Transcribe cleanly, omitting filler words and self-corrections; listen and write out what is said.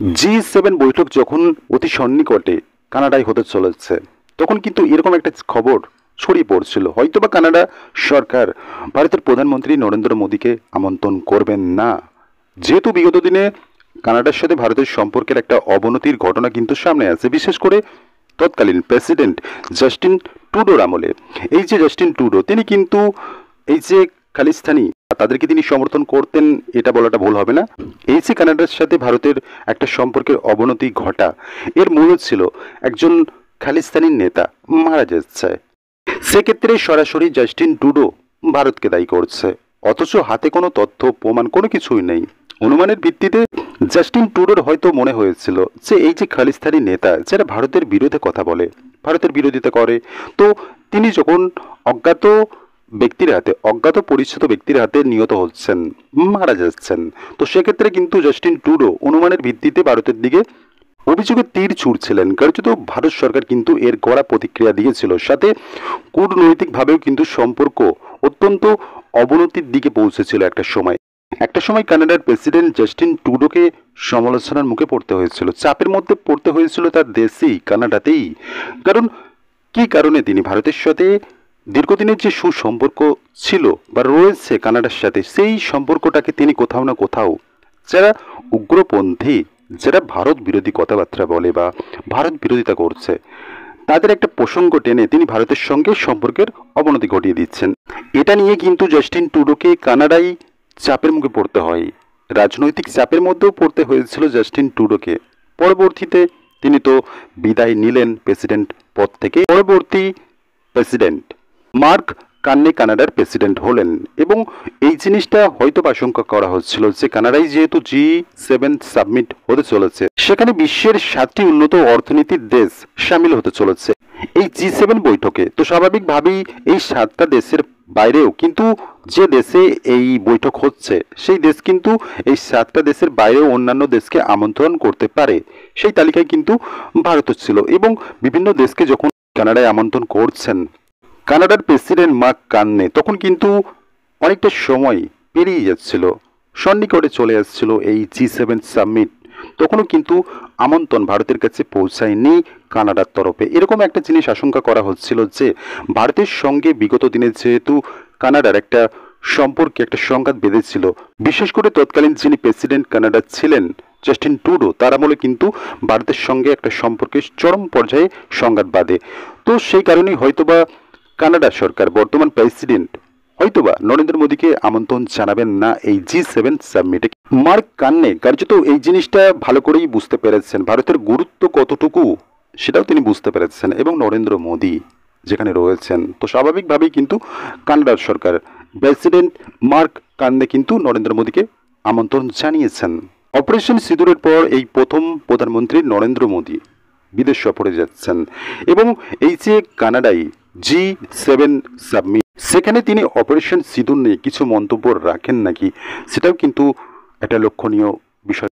G7 বৈঠক যখন অতি সন্নিকটে কানাডায় হতে চলেছে, তখন কিন্তু এরকম একটা খবর ছড়িয়ে পড়ছিল, হয়তোবা কানাডা সরকার ভারতের প্রধানমন্ত্রী নরেন্দ্র মোদীকে আমন্ত্রণ করবেন না, যেহেতু বিগত দিনে কানাডার সাথে ভারতের সম্পর্কের একটা অবনতির ঘটনা কিন্তু সামনে আছে, বিশেষ করে তৎকালীন প্রেসিডেন্ট জাস্টিন ট্রুডোর আমলে। এই যে জাস্টিন ট্রুডো, তিনি কিন্তু এই যে খালিস্তানি তাদেরকে তিনি সমর্থন করতেন, এটা বলাটা ভুল হবে না। এই যে কানাডার সাথে ভারতের একটা সম্পর্কের অবনতি ঘটা, এর মূল ছিল একজন খালিস্তানি নেতা মারা যাচ্ছে। সেক্ষেত্রে সরাসরি জাস্টিন ট্রুডো ভারতকে দায়ী করছে, অথচ হাতে কোনো তথ্য প্রমাণ কোনো কিছুই নেই। অনুমানের ভিত্তিতে জাস্টিন ট্রুডোর হয়তো মনে হয়েছিল যে এই যে খালিস্তানি নেতা যারা ভারতের বিরুদ্ধে কথা বলে, ভারতের বিরোধিতা করে, তো তিনি যখন অজ্ঞাত অজ্ঞাত পরিচিত ব্যক্তির হাতে নিহত হচ্ছেন, মারা যাচ্ছেন, তো সেক্ষেত্রে কিন্তু জাস্টিন ট্রুডো অনুমানের ভিত্তিতে ভারতের দিকে অভিযোগে তীর ছুড়ছিলেন। কার্যত ভারত সরকার কিন্তু এর কড়া প্রতিক্রিয়া দিয়েছিল, সাথে কূটনৈতিকভাবেও কিন্তু সম্পর্ক অত্যন্ত অবনতির দিকে পৌঁছেছিল। একটা সময় কানাডার প্রেসিডেন্ট জাস্টিন ট্রুডোকে সমালোচনার মুখে পড়তে হয়েছিল, চাপের মধ্যে পড়তে হয়েছিল তার দেশেই, কানাডাতেই। কারণ কি কারণে তিনি ভারতের সাথে দীর্ঘদিনের যে সুসম্পর্ক ছিল বা রয়েছে কানাডার সাথে, সেই সম্পর্কটাকে তিনি কোথাও না কোথাও যারা উগ্রপন্থী, যারা ভারত বিরোধী কথাবার্তা বলে বা ভারত বিরোধিতা করছে, তাদের একটা প্রসঙ্গ টেনে তিনি ভারতের সঙ্গে সম্পর্কের অবনতি ঘটিয়ে দিচ্ছেন। এটা নিয়ে কিন্তু জাস্টিন ট্রুডোকে কানাডায় চাপের মুখে পড়তে হয়, রাজনৈতিক চাপের মধ্যেও পড়তে হয়েছিল জাস্টিন ট্রুডোকে। পরবর্তীতে তিনি তো বিদায় নিলেন প্রেসিডেন্ট পদ থেকে। পরবর্তী প্রেসিডেন্ট মার্ক কান্নে কানাডার প্রেসিডেন্ট হলেন, এবং এই জিনিসটা হয়তো আশঙ্কা করা হচ্ছিল যে কানাডায় যেহেতু G7 সাবমিট হতে চলেছে, সেখানে বিশ্বের 7টি উন্নত অর্থনীতির দেশ সামিল হতে চলেছে এই G7 বৈঠকে। তো স্বাভাবিকভাবেই এই 7টা দেশের বাইরেও কিন্তু যে দেশে এই বৈঠক হচ্ছে, সেই দেশ কিন্তু এই 7টা দেশের বাইরেও অন্যান্য দেশকে আমন্ত্রণ করতে পারে, সেই তালিকায় কিন্তু ভারত ছিল। এবং বিভিন্ন দেশকে যখন কানাডায় আমন্ত্রণ করছেন কানাডার প্রেসিডেন্ট মার্ক কান্নে, তখন কিন্তু অনেকটা সময় পেরিয়ে যাচ্ছিল, সন্নিকটে চলে আসছিল এই G7 সাবমিট, তখনও কিন্তু আমন্ত্রণ ভারতের কাছে পৌঁছায়নি কানাডার তরফে। এরকম একটা জিনিস আশঙ্কা করা হচ্ছিল যে ভারতের সঙ্গে বিগত দিনে যেহেতু কানাডার একটা সম্পর্কে একটা সংঘাত বেঁধেছিল, বিশেষ করে তৎকালীন যিনি প্রেসিডেন্ট কানাডার ছিলেন জাস্টিন ট্রুডো, তার আমলে কিন্তু ভারতের সঙ্গে একটা সম্পর্কের চরম পর্যায়ে সংঘাত বাঁধে। তো সেই কারণেই হয়তোবা কানাডা সরকার, বর্তমান প্রেসিডেন্ট হয়তোবা নরেন্দ্র মোদীকে আমন্ত্রণ জানাবেন না এই G7 সাবমিটে। মার্ক কান্নে কার্যত এই জিনিসটা ভালো করেই বুঝতে পেরেছেন, ভারতের গুরুত্ব কতটুকু সেটাও তিনি বুঝতে পেরেছেন, এবং নরেন্দ্র মোদী যেখানে রয়েছেন, তো স্বাভাবিকভাবেই কিন্তু কানাডার সরকার প্রেসিডেন্ট মার্ক কান্নে কিন্তু নরেন্দ্র মোদীকে আমন্ত্রণ জানিয়েছেন। অপারেশন সিঁদুরের পর এই প্রথম প্রধানমন্ত্রী নরেন্দ্র মোদী বিদেশ সফরে যাচ্ছেন, এবং এই যে কানাডায় G7 সাবমিট, সেখানে তিনি অপারেশন সিঁদুর নিয়ে কিছু মন্তব্য রাখেন নাকি, সেটাও কিন্তু একটা লক্ষণীয় বিষয়।